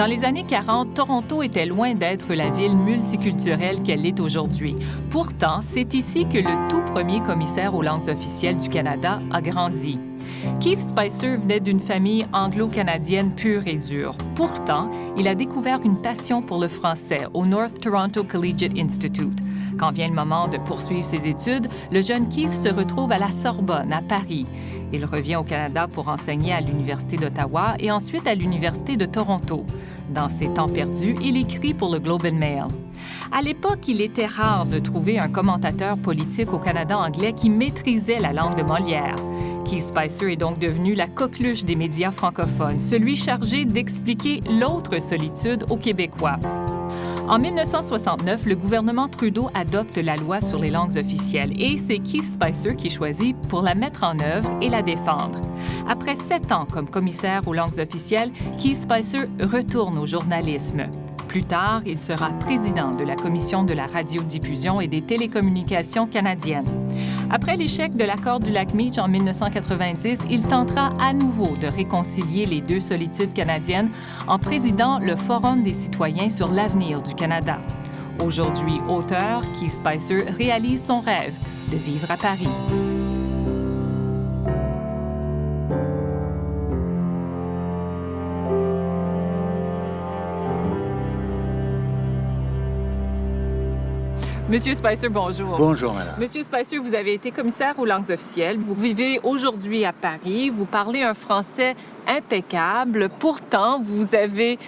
Dans les années 40, Toronto était loin d'être la ville multiculturelle qu'elle est aujourd'hui. Pourtant, c'est ici que le tout premier commissaire aux langues officielles du Canada a grandi. Keith Spicer venait d'une famille anglo-canadienne pure et dure. Pourtant, il a découvert une passion pour le français au North Toronto Collegiate Institute. Quand vient le moment de poursuivre ses études, le jeune Keith se retrouve à la Sorbonne, à Paris. Il revient au Canada pour enseigner à l'Université d'Ottawa et ensuite à l'Université de Toronto. Dans ses temps perdus, il écrit pour le Globe and Mail. À l'époque, il était rare de trouver un commentateur politique au Canada anglais qui maîtrisait la langue de Molière. Keith Spicer est donc devenu la coqueluche des médias francophones, celui chargé d'expliquer l'autre solitude aux Québécois. En 1969, le gouvernement Trudeau adopte la loi sur les langues officielles et c'est Keith Spicer qui est choisi pour la mettre en œuvre et la défendre. Après 7 ans comme commissaire aux langues officielles, Keith Spicer retourne au journalisme. Plus tard, il sera président de la Commission de la radiodiffusion et des télécommunications canadiennes. Après l'échec de l'accord du lac Meach en 1990, il tentera à nouveau de réconcilier les deux solitudes canadiennes en présidant le Forum des citoyens sur l'avenir du Canada. Aujourd'hui auteur, Keith Spicer réalise son rêve de vivre à Paris. Monsieur Spicer, bonjour. Bonjour, madame. Monsieur Spicer, vous avez été commissaire aux langues officielles. Vous vivez aujourd'hui à Paris. Vous parlez un français impeccable. Pourtant, vous avez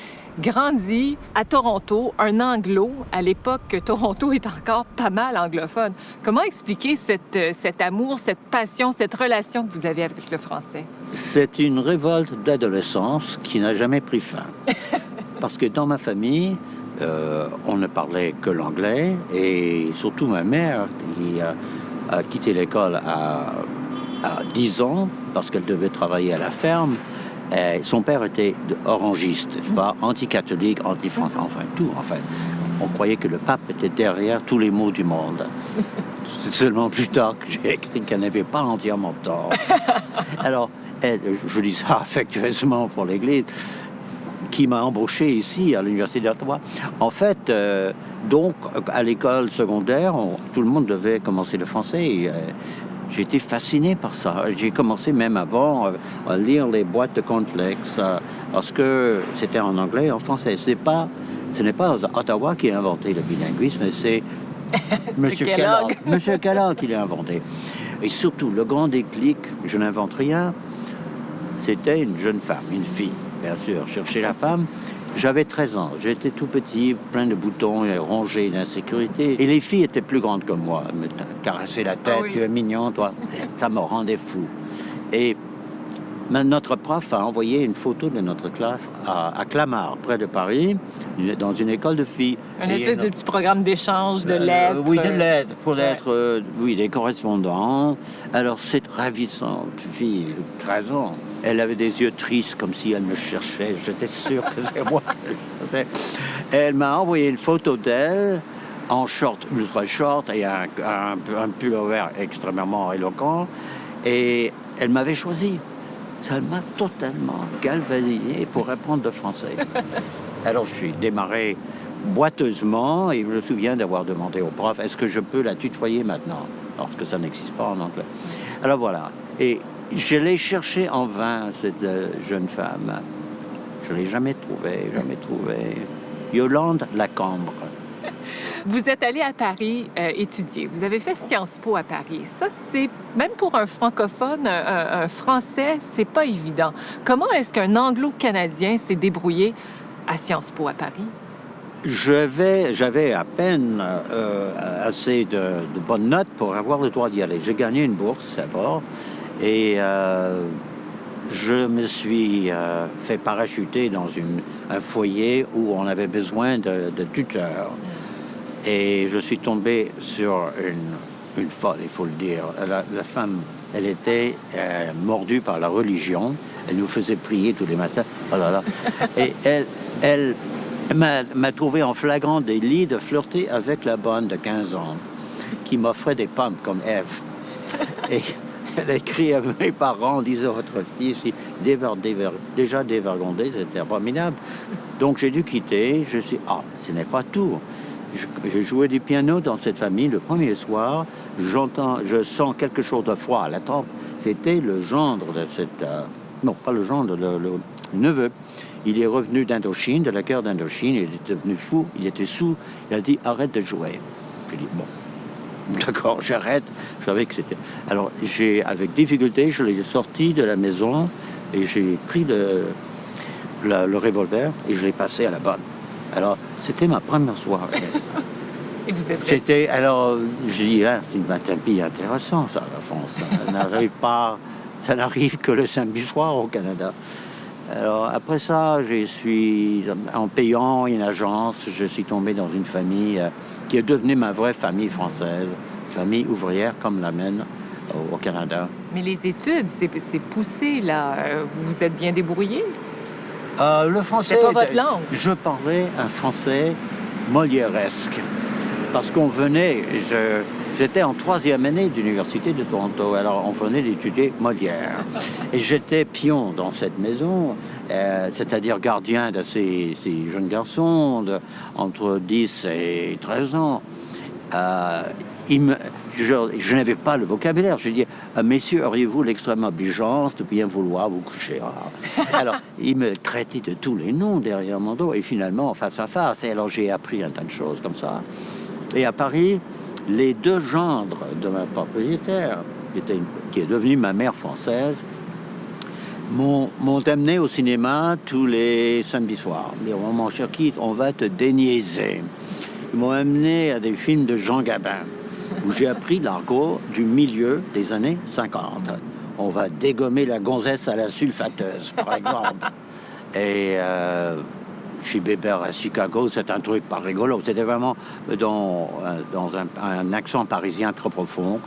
grandi à Toronto, un anglo, à l'époque que Toronto est encore pas mal anglophone. Comment expliquer cet amour, cette passion, cette relation que vous avez avec le français? C'est une révolte d'adolescence qui n'a jamais pris fin. Parce que dans ma famille, on ne parlait que l'anglais et surtout ma mère qui a quitté l'école à 10 ans parce qu'elle devait travailler à la ferme. Et son père était orangiste, pas anti-catholique, anti-français, enfin tout. Enfin, on croyait que le pape était derrière tous les maux du monde. C'est seulement plus tard que j'ai écrit qu'elle n'avait pas entièrement tort. Alors, je dis ça affectueusement pour l'Église, qui m'a embauché ici à l'Université d'Ottawa. En fait, donc, à l'école secondaire, tout le monde devait commencer le français. Et, j'ai été fasciné par ça. J'ai commencé même avant à lire les boîtes de cornflakes parce que c'était en anglais et en français. Ce n'est pas Ottawa qui a inventé le bilinguisme, c'est Monsieur Kellogg. Monsieur Kellogg qui l'a inventé. Et surtout, le grand déclic, je n'invente rien, c'était une jeune femme, une fille. Bien sûr, chercher la femme. J'avais 13 ans, j'étais tout petit, plein de boutons, rongé d'insécurité. Et les filles étaient plus grandes que moi. Elles me caressaient la tête, tu es mignon, toi. Ça me rendait fou. Et notre prof a envoyé une photo de notre classe à Clamart, près de Paris, dans une école de filles. Une espèce de petit programme d'échange de lettres. Oui, de lettres, pour être, des correspondants. Alors, cette ravissante fille, 13 ans, elle avait des yeux tristes, comme si elle me cherchait. J'étais sûr que c'est moi. Elle m'a envoyé une photo d'elle en short, ultra short, et un pullover extrêmement éloquent. Et elle m'avait choisi. Ça m'a totalement galvanisé pour apprendre le français. Alors, je suis démarré boiteusement et je me souviens d'avoir demandé au prof, est-ce que je peux la tutoyer maintenant? Parce que ça n'existe pas en anglais. Alors voilà. Et je l'ai cherchée en vain, cette jeune femme. Je ne l'ai jamais trouvée. Yolande Lacambre. Vous êtes allé à Paris étudier. Vous avez fait Sciences Po à Paris. Ça, c'est, même pour un francophone, un français, c'est pas évident. Comment est-ce qu'un anglo-canadien s'est débrouillé à Sciences Po à Paris? J'avais à peine assez de bonnes notes pour avoir le droit d'y aller. J'ai gagné une bourse d'abord et je me suis fait parachuter dans un foyer où on avait besoin de tuteurs. Et je suis tombé sur une folle, il faut le dire. La femme, elle était mordue par la religion. Elle nous faisait prier tous les matins. Oh là là. Et elle m'a trouvé en flagrant délit de flirter avec la bonne de 15 ans qui m'offrait des pommes comme Ève. Elle a écrit à mes parents en disant votre fils est déjà dévergondé, c'était abominable. Donc j'ai dû quitter. Je suis ce n'est pas tout. Je jouais du piano dans cette famille le premier soir. Je sens quelque chose de froid à la tempe. C'était le gendre de cette... non, pas le gendre, le neveu. Il est revenu d'Indochine, de la guerre d'Indochine. Il est devenu fou, il était sous. Il a dit arrête de jouer. J'ai dit bon, d'accord, j'arrête. Je savais que c'était... Alors avec difficulté, je l'ai sorti de la maison et j'ai pris le revolver et je l'ai passé à la bonne. Alors, c'était ma première soirée. Et vous êtes C'était, alors, j'ai dit, c'est un pays intéressant, ça, la France. Ça n'arrive que le samedi soir au Canada. Alors, après ça, en payant une agence, je suis tombé dans une famille qui est devenue ma vraie famille française, famille ouvrière comme la mienne au Canada. Mais les études, c'est poussé, là. Vous vous êtes bien débrouillé? Le français... C'est pas votre langue? Je parlais un français molièresque. Parce qu'on venait... J'étais en 3e année d'Université de Toronto. Alors, on venait d'étudier Molière. Et j'étais pion dans cette maison, c'est-à-dire gardien de ces jeunes garçons entre 10 et 13 ans. Je n'avais pas le vocabulaire. Je dis, messieurs, auriez-vous l'extrême obligeance de bien vouloir vous coucher? Alors, il me traitait de tous les noms derrière mon dos. Et finalement, face à face. Et alors, j'ai appris un tas de choses comme ça. Et à Paris, les deux gendres de ma propriétaire, qui est devenue ma mère française, m'ont amené au cinéma tous les samedis soirs. Ils m'ont dit, mon cher Keith, on va te déniaiser. Ils m'ont amené à des films de Jean Gabin, où j'ai appris l'argot du milieu des années 50. On va dégommer la gonzesse à la sulfateuse, par exemple. Et chez Bébert à Chicago, c'est un truc pas rigolo. C'était vraiment dans un accent parisien très profond.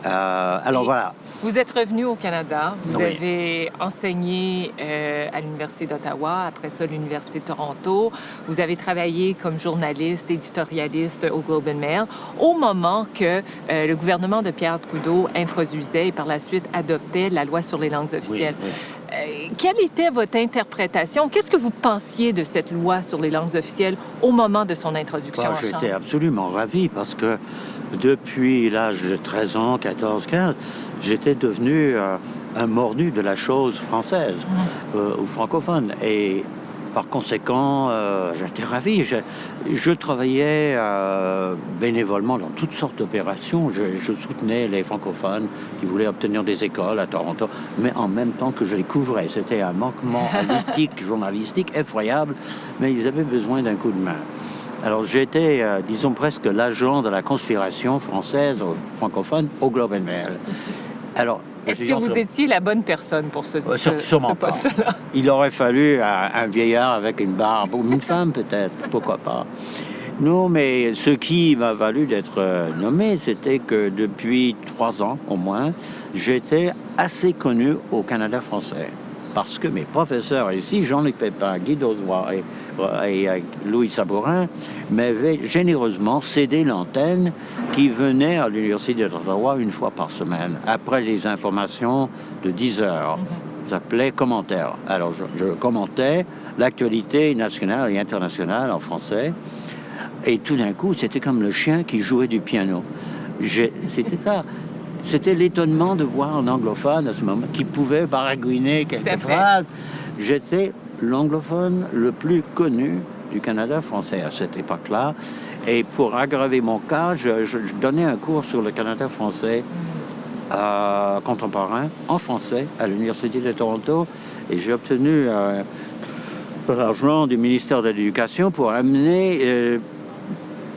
Alors voilà. Vous êtes revenu au Canada. Vous Oui. avez enseigné à l'Université d'Ottawa, après ça l'Université de Toronto. Vous avez travaillé comme journaliste, éditorialiste au Globe and Mail, au moment que le gouvernement de Pierre Trudeau introduisait et par la suite adoptait la loi sur les langues officielles. Oui. Quelle était votre interprétation? Qu'est-ce que vous pensiez de cette loi sur les langues officielles au moment de son introduction en J'étais Chambre? absolument ravi parce que depuis l'âge de 13 ans, 14, 15, j'étais devenu un mordu de la chose française ou francophone. Et par conséquent, j'étais ravi. Je travaillais bénévolement dans toutes sortes d'opérations. Je soutenais les francophones qui voulaient obtenir des écoles à Toronto, mais en même temps que je les couvrais. C'était un manquement à l'éthique journalistique effroyable, mais ils avaient besoin d'un coup de main. Alors j'étais, disons presque l'agent de la conspiration française francophone au Globe and Mail. Alors, est-ce que vous étiez la bonne personne pour ce poste-là? Il aurait fallu un vieillard avec une barbe, ou une femme peut-être, pourquoi pas. Non, mais ce qui m'a valu d'être nommé, c'était que depuis 3 ans au moins, j'étais assez connu au Canada français. Parce que mes professeurs ici, Jean-Luc Pépin, Guy Daudois et Louis Sabourin, m'avaient généreusement cédé l'antenne qui venait à l'Université d'Ottawa une fois par semaine, après les informations de 10 heures. Ça s'appelait commentaire. Alors je commentais l'actualité nationale et internationale en français. Et tout d'un coup, c'était comme le chien qui jouait du piano. C'était ça. C'était l'étonnement de voir un anglophone à ce moment qui pouvait baragouiner quelques phrases. J'étais l'anglophone le plus connu du Canada français à cette époque-là. Et pour aggraver mon cas, je donnais un cours sur le Canada français contemporain en français à l'Université de Toronto. Et j'ai obtenu l'argent du ministère de l'Éducation pour amener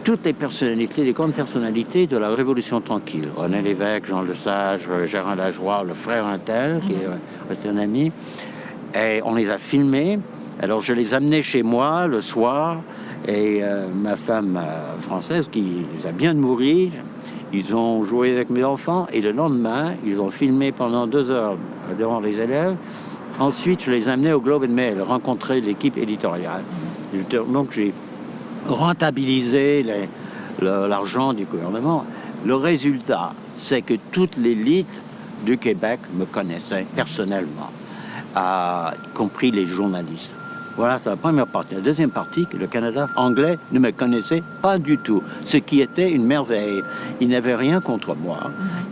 toutes les personnalités, les grandes personnalités de la Révolution tranquille. René Lévesque, Jean Lesage, Gérard Lajoie, le frère Intel, qui est resté un ami. Et on les a filmés. Alors je les amenais chez moi le soir. Et ma femme française, qui les a bien nourris, ils ont joué avec mes enfants. Et le lendemain, ils ont filmé pendant 2 heures devant les élèves. Ensuite, je les amenais au Globe and Mail, rencontrer l'équipe éditoriale. Donc j'ai rentabiliser l'argent du gouvernement. Le résultat, c'est que toute l'élite du Québec me connaissaient personnellement, y compris les journalistes. Voilà, c'est la première partie. La deuxième partie, que le Canada anglais ne me connaissait pas du tout, ce qui était une merveille. Ils n'avaient rien contre moi.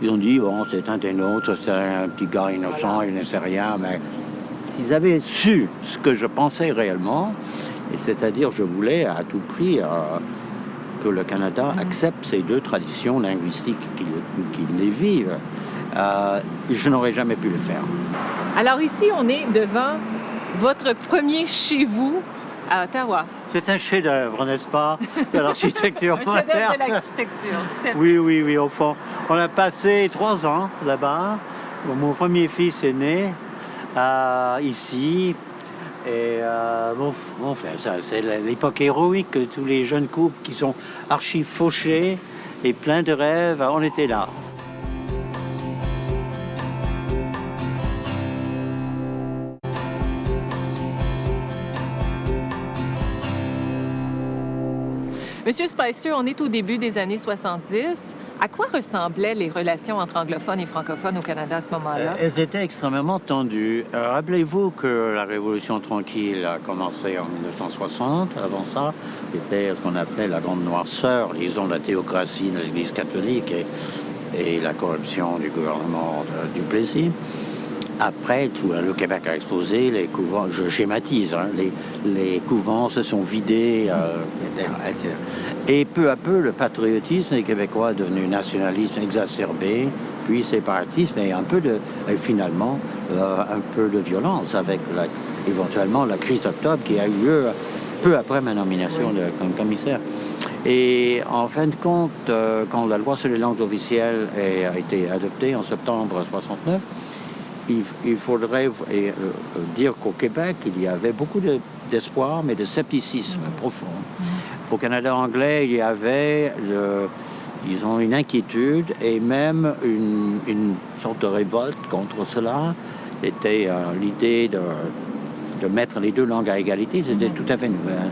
Ils ont dit, bon, c'est un des nôtres, c'est un petit gars innocent, il ne sait rien, mais s'ils avaient su ce que je pensais réellement, et c'est-à-dire je voulais à tout prix que le Canada accepte ces deux traditions linguistiques, qu'il les vive, je n'aurais jamais pu le faire. Alors ici, on est devant votre premier chez vous à Ottawa. C'est un chef-d'œuvre, n'est-ce pas, de l'architecture moderne. Un chef-d'œuvre de l'architecture, tout à fait. Oui, au fond. On a passé 3 ans là-bas. Mon premier fils est né ici. Et c'est l'époque héroïque que tous les jeunes couples qui sont archi fauchés et pleins de rêves, on était là. Monsieur Spicer, on est au début des années 70. À quoi ressemblaient les relations entre anglophones et francophones au Canada à ce moment-là? Elles étaient extrêmement tendues. Rappelez-vous que la Révolution tranquille a commencé en 1960. Avant ça, c'était ce qu'on appelait la Grande Noirceur, disons la théocratie de l'Église catholique et la corruption du gouvernement du Duplessis. Après, le Québec a explosé, les couvents, je schématise, les couvents se sont vidés, etc. Et peu à peu, le patriotisme des Québécois est devenu nationalisme exacerbé, puis séparatisme et finalement un peu de violence avec éventuellement la crise d'octobre qui a eu lieu peu après ma nomination comme commissaire. Et en fin de compte, quand la loi sur les langues officielles a été adoptée en septembre 1969, il faudrait dire qu'au Québec, il y avait beaucoup d'espoir, mais de scepticisme profond. Au Canada anglais, il y avait, disons, une inquiétude et même une sorte de révolte contre cela. C'était l'idée de mettre les deux langues à égalité, c'était tout à fait nouvel.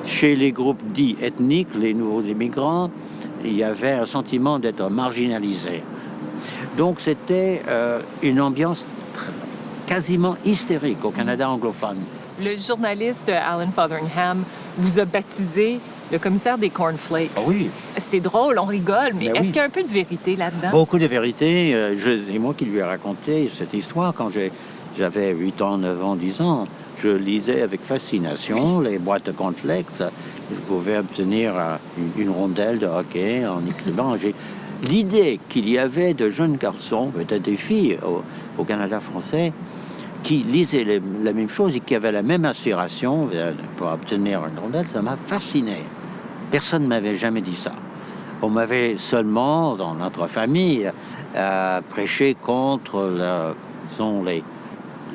Chez les groupes dits ethniques, les nouveaux immigrants, il y avait un sentiment d'être marginalisé. Donc c'était une ambiance quasiment hystérique au Canada anglophone. Le journaliste Alan Fotheringham vous a baptisé le commissaire des cornflakes. Ah oui. C'est drôle, on rigole, mais est-ce oui. qu'il y a un peu de vérité là-dedans? Beaucoup de vérité. C'est moi qui lui ai raconté cette histoire quand j'avais 8 ans, 9 ans, 10 ans. Je lisais avec fascination les boîtes de cornflakes. Je pouvais obtenir une rondelle de hockey en écrivant. L'idée qu'il y avait de jeunes garçons, peut-être des filles au Canada français, qui lisaient la même chose et qui avaient la même aspiration pour obtenir une rondelle, ça m'a fasciné. Personne ne m'avait jamais dit ça. On m'avait seulement, dans notre famille, prêché contre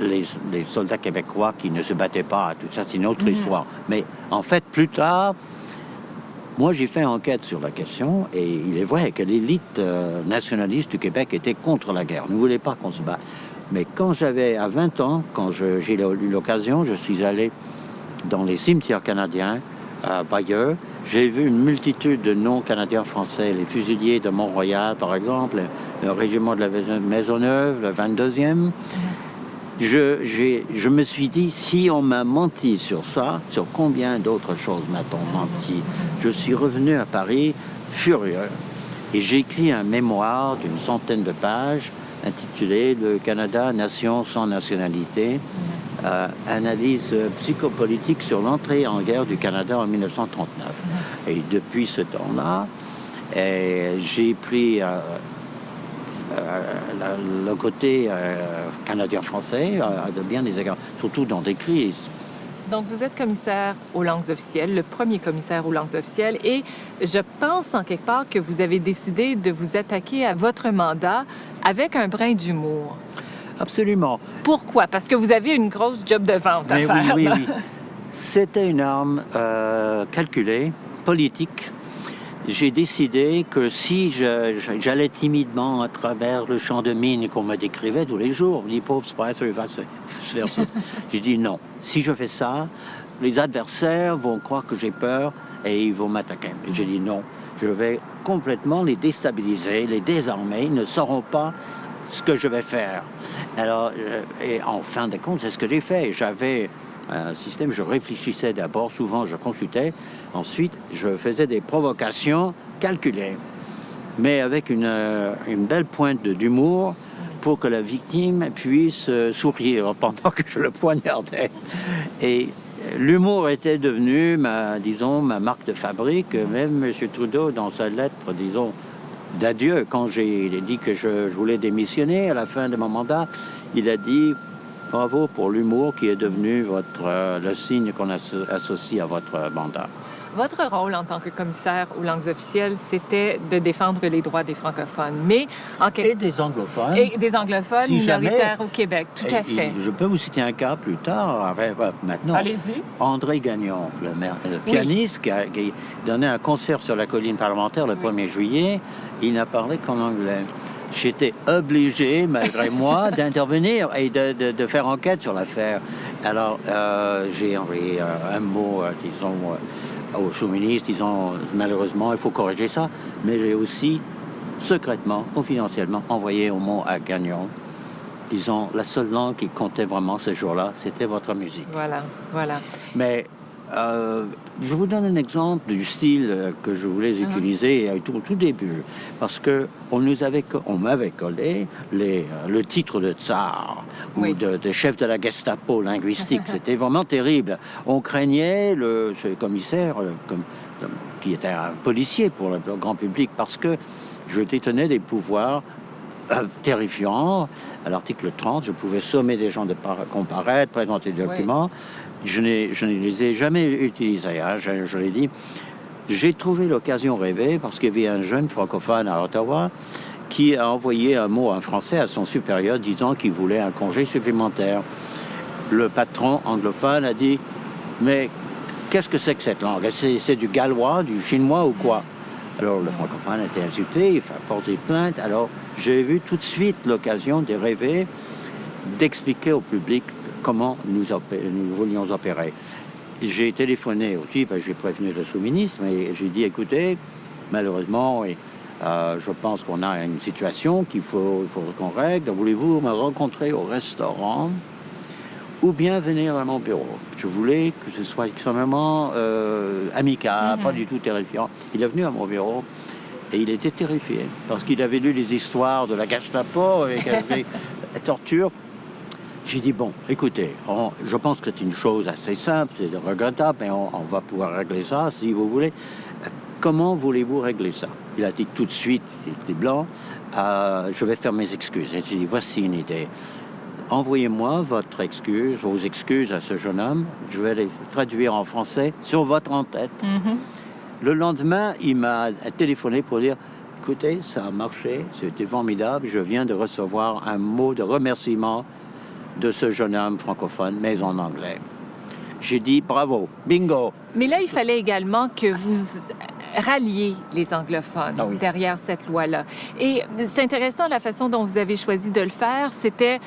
les soldats québécois qui ne se battaient pas. Tout ça, c'est une autre histoire. Mais en fait, plus tard, moi, j'ai fait enquête sur la question et il est vrai que l'élite nationaliste du Québec était contre la guerre, ne voulait pas qu'on se batte. Mais quand j'avais à 20 ans, quand j'ai eu l'occasion, je suis allé dans les cimetières canadiens à Bayeux. J'ai vu une multitude de noms canadiens français, les fusiliers de Mont-Royal, par exemple, le régiment de la Maisonneuve, le 22e. Je me suis dit, si on m'a menti sur ça, sur combien d'autres choses m'a-t-on menti? Je suis revenu à Paris furieux et j'ai écrit un mémoire d'une 100aine de pages intitulé « Le Canada, nation sans nationalité », analyse psychopolitique sur l'entrée en guerre du Canada en 1939. Et depuis ce temps-là, j'ai pris le côté canadien-français de bien des égards, surtout dans des crises. Donc, vous êtes commissaire aux langues officielles, le premier commissaire aux langues officielles, et je pense en quelque part que vous avez décidé de vous attaquer à votre mandat avec un brin d'humour. Absolument. Pourquoi? Parce que vous avez une grosse job de vente à faire. Oui. C'était une arme calculée, politique. J'ai décidé que si j'allais timidement à travers le champ de mine qu'on me décrivait tous les jours, les pauvres Spicer, il va se faire ça. J'ai dit non. Si je fais ça, les adversaires vont croire que j'ai peur et ils vont m'attaquer. J'ai dit non. Je vais complètement les déstabiliser, les désarmer. Ils ne sauront pas ce que je vais faire. Alors, et en fin de compte, c'est ce que j'ai fait. J'avais un système, je réfléchissais d'abord, souvent je consultais, ensuite je faisais des provocations calculées, mais avec une belle pointe d'humour pour que la victime puisse sourire pendant que je le poignardais. Et l'humour était devenu, ma marque de fabrique. Même M. Trudeau, dans sa lettre, disons, d'adieu, quand j'ai dit que je voulais démissionner à la fin de mon mandat, il a dit « Bravo pour l'humour qui est devenu le signe qu'on associe à votre mandat ». Votre rôle en tant que commissaire aux langues officielles, c'était de défendre les droits des francophones, mais et des anglophones. Et des anglophones si minoritaires au Québec, tout à fait. Je peux vous citer un cas plus tard, maintenant. Allez-y. André Gagnon, le pianiste qui donnait un concert sur la colline parlementaire le 1er juillet, il n'a parlé qu'en anglais. J'étais obligé, malgré moi, d'intervenir et de faire enquête sur l'affaire. Alors, j'ai envoyé un mot, disons, au sous-ministre, disant malheureusement, il faut corriger ça. Mais j'ai aussi, secrètement, confidentiellement, envoyé un mot à Gagnon, disant la seule langue qui comptait vraiment ce jour-là, c'était votre musique. Voilà, voilà. Mais je vous donne un exemple du style que je voulais utiliser au tout début, parce que on m'avait collé le titre de tsar ou de chef de la Gestapo linguistique. C'était vraiment terrible. On craignait ce commissaire qui était un policier pour le grand public, parce que je détenais des pouvoirs terrifiants. À l'article 30, je pouvais sommer des gens de comparaître, présenter des documents. Je ne les ai jamais utilisés, hein, je l'ai dit. J'ai trouvé l'occasion rêvée parce qu'il y avait un jeune francophone à Ottawa qui a envoyé un mot en français à son supérieur disant qu'il voulait un congé supplémentaire. Le patron anglophone a dit « Mais qu'est-ce que c'est que cette langue? C'est du gallois, du chinois ou quoi ?» Alors le francophone a été insulté, il a porté plainte. Alors j'ai eu tout de suite l'occasion de rêver, d'expliquer au public comment nous voulions opérer. J'ai téléphoné au type, j'ai prévenu le sous-ministre, mais j'ai dit, écoutez, malheureusement, je pense qu'on a une situation qu'il faut qu'on règle. Voulez-vous me rencontrer au restaurant ou bien venir à mon bureau? Je voulais que ce soit extrêmement amical, pas du tout terrifiant. Il est venu à mon bureau et il était terrifié parce qu'il avait lu les histoires de la Gestapo avec la torture. J'ai dit, bon, écoutez, je pense que c'est une chose assez simple, c'est regrettable, mais on va pouvoir régler ça, si vous voulez. Comment voulez-vous régler ça? Il a dit tout de suite, il était blanc, je vais faire mes excuses. Et j'ai dit, voici une idée. Envoyez-moi vos excuses à ce jeune homme, je vais les traduire en français sur votre en-tête. Le lendemain, il m'a téléphoné pour dire, écoutez, ça a marché, c'était formidable, je viens de recevoir un mot de remerciement de ce jeune homme francophone, mais en anglais. J'ai dit bravo, bingo. Mais là, il fallait également que vous ralliez les anglophones derrière cette loi-là. Et c'est intéressant la façon dont vous avez choisi de le faire. C'était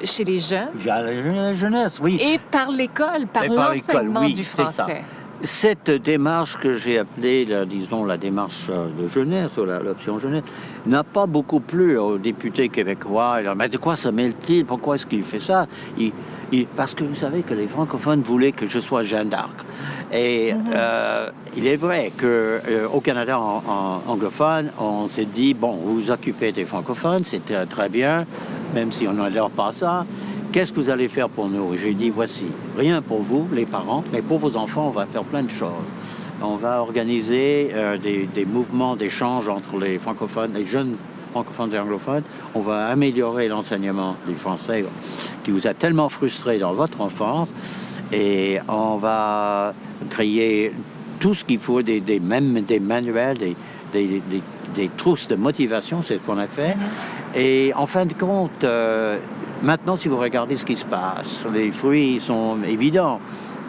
chez les jeunes. La jeunesse, oui. Et par l'école, par l'enseignement du français. Cette démarche que j'ai appelée, disons, la démarche de jeunesse, ou l'option jeunesse, n'a pas beaucoup plu aux députés québécois. Mais de quoi se mêle-t-il? Pourquoi est-ce qu'il fait ça? Parce que vous savez que les francophones voulaient que je sois Jeanne d'Arc. Et il est vrai qu'au Canada anglophone, on s'est dit, bon, vous vous occupez des francophones, c'est très bien, même si on n'adore pas ça. Qu'est-ce que vous allez faire pour nous? J'ai dit, voici, rien pour vous, les parents, mais pour vos enfants, on va faire plein de choses. On va organiser des mouvements d'échange entre les francophones, les jeunes francophones et anglophones. On va améliorer l'enseignement du français qui vous a tellement frustré dans votre enfance. Et on va créer tout ce qu'il faut, des manuels, des trousses de motivation, c'est ce qu'on a fait. Et en fin de compte, maintenant, si vous regardez ce qui se passe, les fruits sont évidents.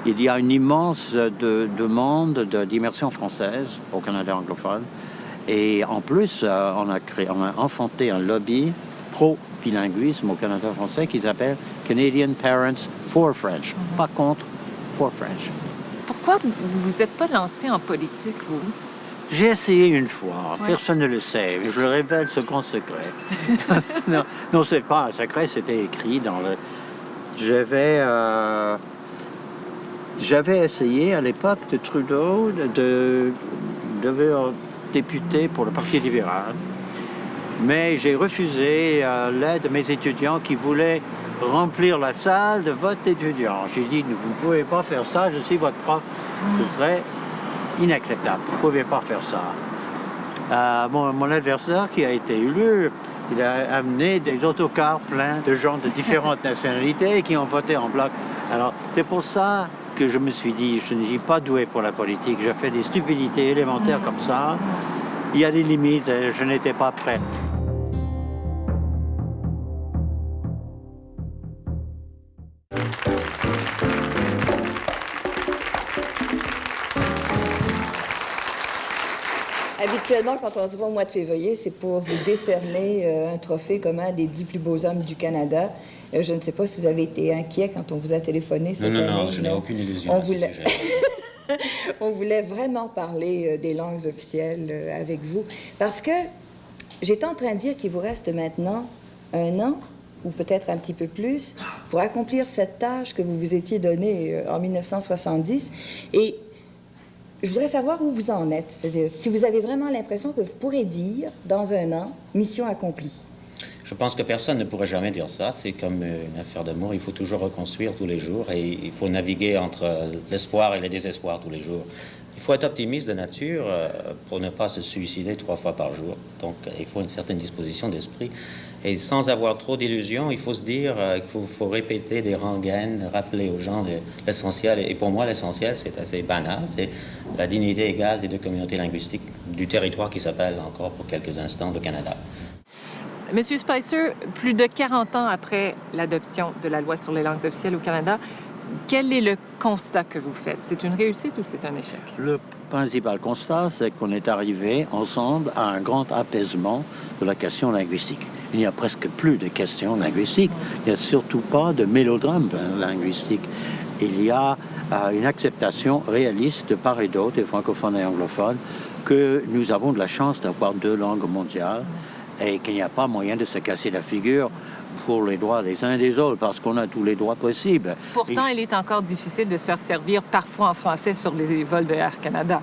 Il y a une immense demande d'immersion française au Canada anglophone. Et en plus, on a enfanté un lobby pro-bilinguisme au Canada français qui s'appelle Canadian Parents for French. Pas contre, for French. Pourquoi vous vous êtes pas lancé en politique, vous? J'ai essayé une fois, personne ne le sait, mais je le révèle ce grand secret. non, non, c'est pas un secret, c'était écrit dans le... J'avais essayé à l'époque de Trudeau de devenir député pour le Parti libéral, mais j'ai refusé l'aide de mes étudiants qui voulaient remplir la salle de vote d'étudiants. J'ai dit, vous ne pouvez pas faire ça, je suis votre prof, ce serait inacceptable, vous ne pouvez pas faire ça. Mon adversaire qui a été élu, il a amené des autocars pleins de gens de différentes nationalités qui ont voté en bloc. Alors, c'est pour ça que je me suis dit, je ne suis pas doué pour la politique, j'ai fait des stupidités élémentaires comme ça. Il y a des limites, je n'étais pas prêt. Habituellement, quand on se voit au mois de février, c'est pour vous décerner un trophée comme un des 10 plus beaux hommes du Canada. Je ne sais pas si vous avez été inquiet quand on vous a téléphoné cette année. Non, je n'ai aucune illusion à ce sujet. On voulait vraiment parler des langues officielles avec vous, parce que j'étais en train de dire qu'il vous reste maintenant 1 an, ou peut-être un petit peu plus, pour accomplir cette tâche que vous vous étiez donnée en 1970. Et je voudrais savoir où vous en êtes. C'est-à-dire, si vous avez vraiment l'impression que vous pourrez dire, dans 1 an, mission accomplie. Je pense que personne ne pourrait jamais dire ça. C'est comme une affaire d'amour. Il faut toujours reconstruire tous les jours et il faut naviguer entre l'espoir et le désespoir tous les jours. Il faut être optimiste de nature pour ne pas se suicider 3 fois par jour. Donc, il faut une certaine disposition d'esprit. Et sans avoir trop d'illusions, il faut se dire qu'il faut répéter des rengaines, rappeler aux gens l'essentiel. Et pour moi, l'essentiel, c'est assez banal. C'est la dignité égale des 2 communautés linguistiques du territoire qui s'appelle encore pour quelques instants le Canada. Monsieur Spicer, plus de 40 ans après l'adoption de la loi sur les langues officielles au Canada, quel est le constat que vous faites? C'est une réussite ou c'est un échec? Le principal constat, c'est qu'on est arrivé ensemble à un grand apaisement de la question linguistique. Il n'y a presque plus de questions linguistiques. Il n'y a surtout pas de mélodrame linguistique. Il y a une acceptation réaliste de part et d'autre, des francophones et anglophones, que nous avons de la chance d'avoir 2 langues mondiales et qu'il n'y a pas moyen de se casser la figure pour les droits des uns et des autres, parce qu'on a tous les droits possibles. Pourtant, il est encore difficile de se faire servir parfois en français sur les vols de Air Canada.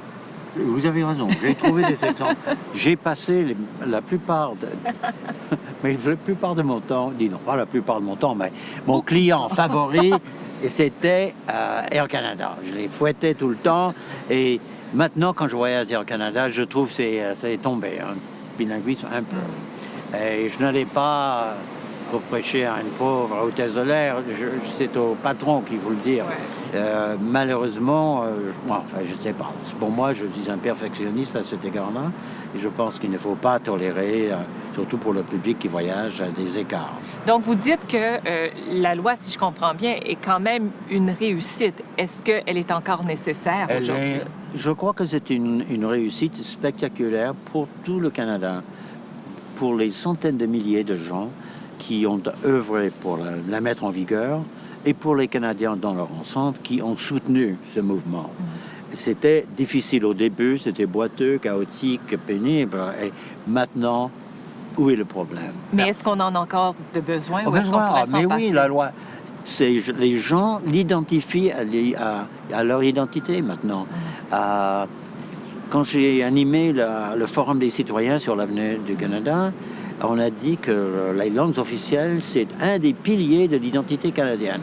Vous avez raison, j'ai trouvé des exemples. J'ai passé la plupart de mon temps, non pas la plupart de mon temps, mais mon client favori, c'était Air Canada. Je les fouettais tout le temps et maintenant, quand je voyage Air Canada, je trouve que c'est tombé, hein, bilinguisme un peu. Et je n'allais pas reprocher à une pauvre hôtesse de l'air, c'est au patron qui vous le dire. Malheureusement, je ne sais pas. Pour moi, je suis un perfectionniste à cet égard-là et je pense qu'il ne faut pas tolérer, surtout pour le public qui voyage, des écarts. Donc, vous dites que la loi, si je comprends bien, est quand même une réussite. Est-ce qu'elle est encore nécessaire aujourd'hui? Je crois que c'est une réussite spectaculaire pour tout le Canada, pour les centaines de milliers de gens qui ont œuvré pour la mettre en vigueur et pour les Canadiens dans leur ensemble qui ont soutenu ce mouvement. C'était difficile au début, c'était boiteux, chaotique, pénible. Et maintenant, où est le problème? Mais est-ce qu'on en a encore de besoin ou est-ce qu'on pourrait s'en passer? passer? Oui, la loi. Les gens l'identifient à leur identité maintenant. Quand j'ai animé le Forum des citoyens sur l'avenir du Canada, on a dit que les langues officielles, c'est un des piliers de l'identité canadienne.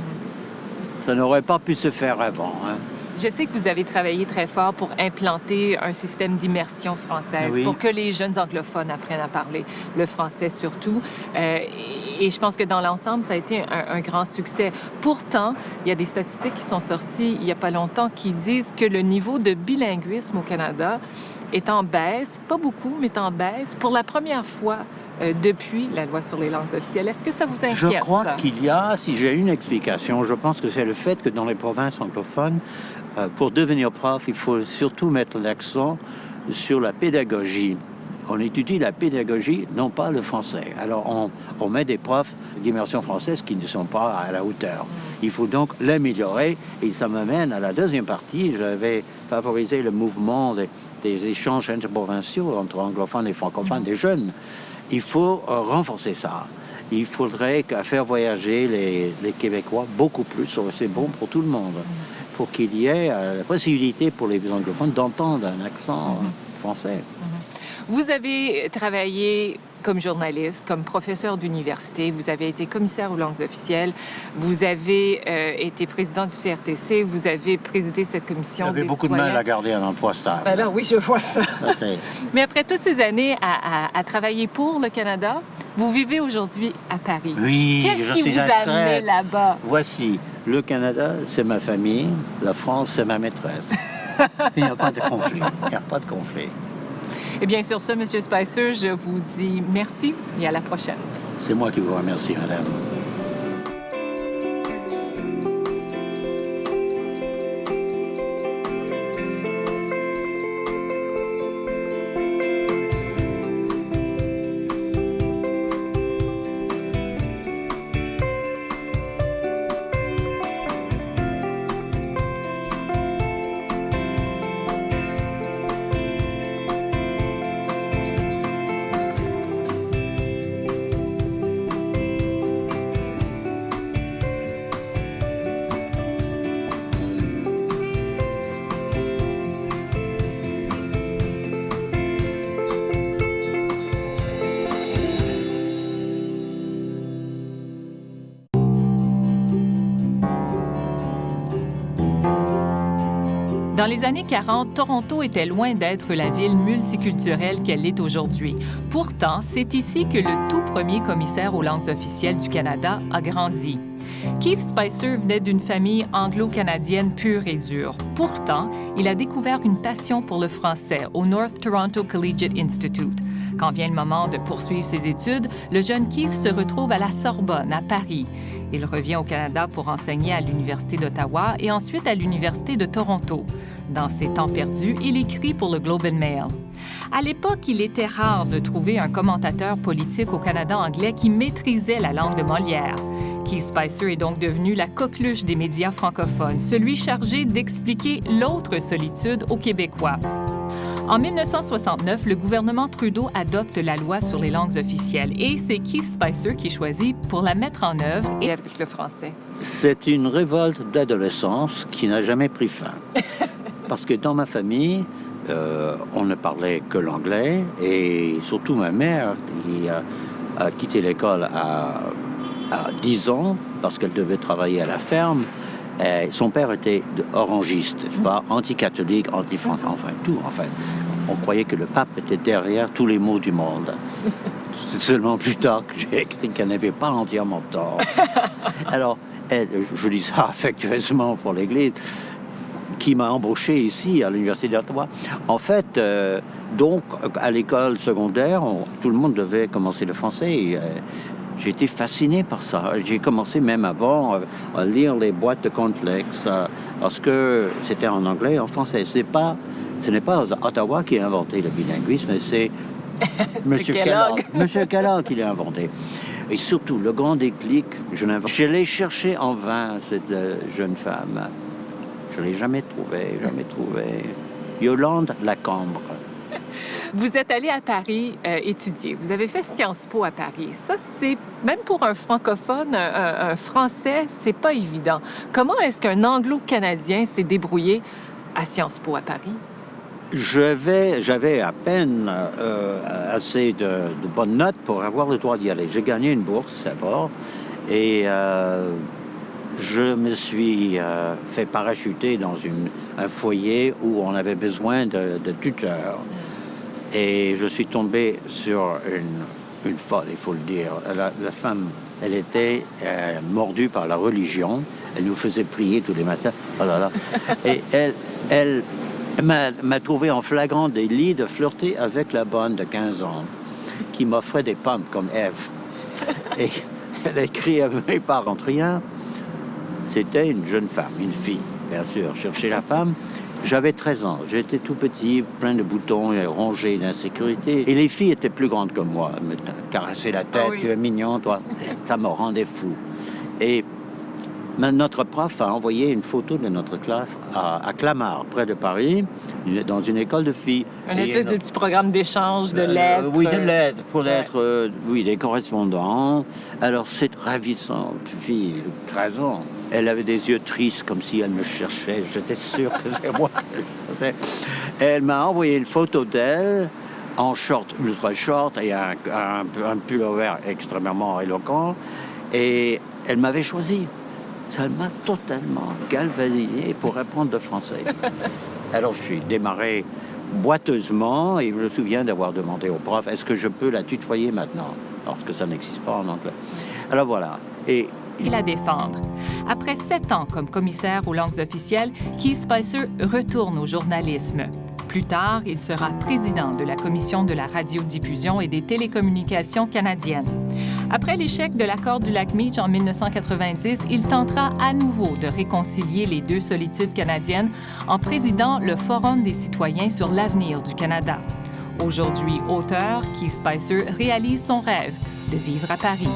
Ça n'aurait pas pu se faire avant. Hein. Je sais que vous avez travaillé très fort pour implanter un système d'immersion française, oui, pour que les jeunes anglophones apprennent à parler le français surtout. Et je pense que dans l'ensemble, ça a été un grand succès. Pourtant, il y a des statistiques qui sont sorties il n'y a pas longtemps qui disent que le niveau de bilinguisme au Canada est en baisse, pas beaucoup, mais en baisse, pour la première fois depuis la loi sur les langues officielles. Est-ce que ça vous inquiète, Je crois ça? qu'il y a, si j'ai une explication, je pense que c'est le fait que dans les provinces anglophones, pour devenir prof, il faut surtout mettre l'accent sur la pédagogie on étudie la pédagogie, non pas le français. Alors on met des profs d'immersion française qui ne sont pas à la hauteur. Il faut donc l'améliorer et ça m'amène à la deuxième partie. Je vais favoriser le mouvement des échanges interprovinciaux entre anglophones et francophones des jeunes. Il faut renforcer ça. Il faudrait faire voyager les Québécois beaucoup plus. C'est bon pour tout le monde. Pour qu'il y ait la possibilité pour les anglophones d'entendre un accent français. Vous avez travaillé comme journaliste, comme professeur d'université, vous avez été commissaire aux langues officielles, vous avez été président du CRTC, vous avez présidé cette commission des J'avais beaucoup de mal à garder un emploi stable. Alors oui, je vois ça. Okay. Mais après toutes ces années à travailler pour le Canada, vous vivez aujourd'hui à Paris. Oui, Qu'est-ce qui vous a amené là-bas? Voici, le Canada, c'est ma famille, la France, c'est ma maîtresse. Il n'y a pas de conflit. Il n'y a pas de conflit. Et bien sur ce, M. Spicer, je vous dis merci et à la prochaine. C'est moi qui vous remercie, madame. Dans les années 40, Toronto était loin d'être la ville multiculturelle qu'elle est aujourd'hui. Pourtant, c'est ici que le tout premier commissaire aux langues officielles du Canada a grandi. Keith Spicer venait d'une famille anglo-canadienne pure et dure. Pourtant, il a découvert une passion pour le français au North Toronto Collegiate Institute. Quand vient le moment de poursuivre ses études, le jeune Keith se retrouve à la Sorbonne, à Paris. Il revient au Canada pour enseigner à l'Université d'Ottawa et ensuite à l'Université de Toronto. Dans ses temps perdus, il écrit pour le Globe and Mail. À l'époque, il était rare de trouver un commentateur politique au Canada anglais qui maîtrisait la langue de Molière. Keith Spicer est donc devenu la coqueluche des médias francophones, celui chargé d'expliquer l'autre solitude aux Québécois. En 1969, le gouvernement Trudeau adopte la loi sur les langues officielles et c'est Keith Spicer qui est choisi pour la mettre en œuvre et avec le français. C'est une révolte d'adolescence qui n'a jamais pris fin. Parce que dans ma famille, on ne parlait que l'anglais et surtout ma mère qui a quitté l'école à 10 ans parce qu'elle devait travailler à la ferme. Son père était orangiste, pas anti-catholique, anti-français, enfin tout. Enfin, on croyait que le pape était derrière tous les maux du monde. C'est seulement plus tard que j'ai écrit qu'elle n'avait pas entièrement tort. Alors, je dis ça affectueusement pour l'Église, qui m'a embauché ici à l'Université d'Ottawa. En fait, donc, à l'école secondaire, tout le monde devait commencer le français. J'ai été fasciné par ça. J'ai commencé même avant à lire les boîtes de cornflakes parce que c'était en anglais et en français. Ce n'est pas Ottawa qui a inventé le bilinguisme, c'est M. Kellogg. M. Kellogg qui l'a inventé. Et surtout, le grand déclic, je l'ai cherché en vain, cette jeune femme. Je ne l'ai jamais trouvée. Yolande Lacambre. Vous êtes allé à Paris étudier. Vous avez fait Sciences Po à Paris. Ça, c'est, même pour un francophone, un Français, c'est pas évident. Comment est-ce qu'un Anglo-Canadien s'est débrouillé à Sciences Po à Paris? J'avais à peine assez de bonnes notes pour avoir le droit d'y aller. J'ai gagné une bourse d'abord et je me suis fait parachuter dans un foyer où on avait besoin de tuteurs. Et je suis tombé sur une folle, il faut le dire. La femme, elle était mordue par la religion. Elle nous faisait prier tous les matins. Oh là là. Et elle m'a trouvé en flagrant délit de flirter avec la bonne de 15 ans qui m'offrait des pommes comme Ève. Et elle a écrit à mes parents rien. C'était une jeune femme, une fille, bien sûr. Chercher la femme. J'avais 13 ans, j'étais tout petit, plein de boutons, rongé d'insécurité. Et les filles étaient plus grandes que moi. Elles me caressaient la tête, tu es mignon, toi. Ça me rendait fou. Et notre prof a envoyé une photo de notre classe à Clamart, près de Paris, dans une école de filles. Un espèce de petit programme d'échange de lettres. Oui, de lettres, pour lettres, oui, des correspondants. Alors, cette ravissante fille de 13 ans, elle avait des yeux tristes, comme si elle me cherchait. J'étais sûr que c'est moi. Elle m'a envoyé une photo d'elle en short, ultra short, et un pullover extrêmement éloquent. Et elle m'avait choisi. Ça m'a totalement galvanisé pour apprendre le français. Alors, je suis démarré boiteusement et je me souviens d'avoir demandé au prof, est-ce que je peux la tutoyer maintenant? Parce que ça n'existe pas en anglais. Alors voilà. Et la défendre. Après 7 ans comme commissaire aux langues officielles, Keith Spicer retourne au journalisme. Plus tard, il sera président de la Commission de la radiodiffusion et des télécommunications canadiennes. Après l'échec de l'accord du lac Meach en 1990, il tentera à nouveau de réconcilier les deux solitudes canadiennes en présidant le Forum des citoyens sur l'avenir du Canada. Aujourd'hui auteur, Keith Spicer réalise son rêve de vivre à Paris.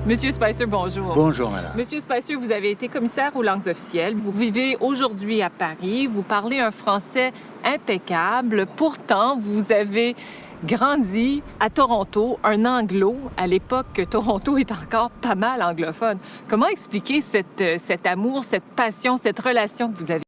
Monsieur Spicer, bonjour. bonjour, madame. Monsieur Spicer, vous avez été commissaire aux langues officielles. Vous vivez aujourd'hui à Paris. Vous parlez un français impeccable. Pourtant, vous avez grandi à Toronto, un anglo, à l'époque que Toronto est encore pas mal anglophone. Comment expliquer cet amour, cette passion, cette relation que vous avez?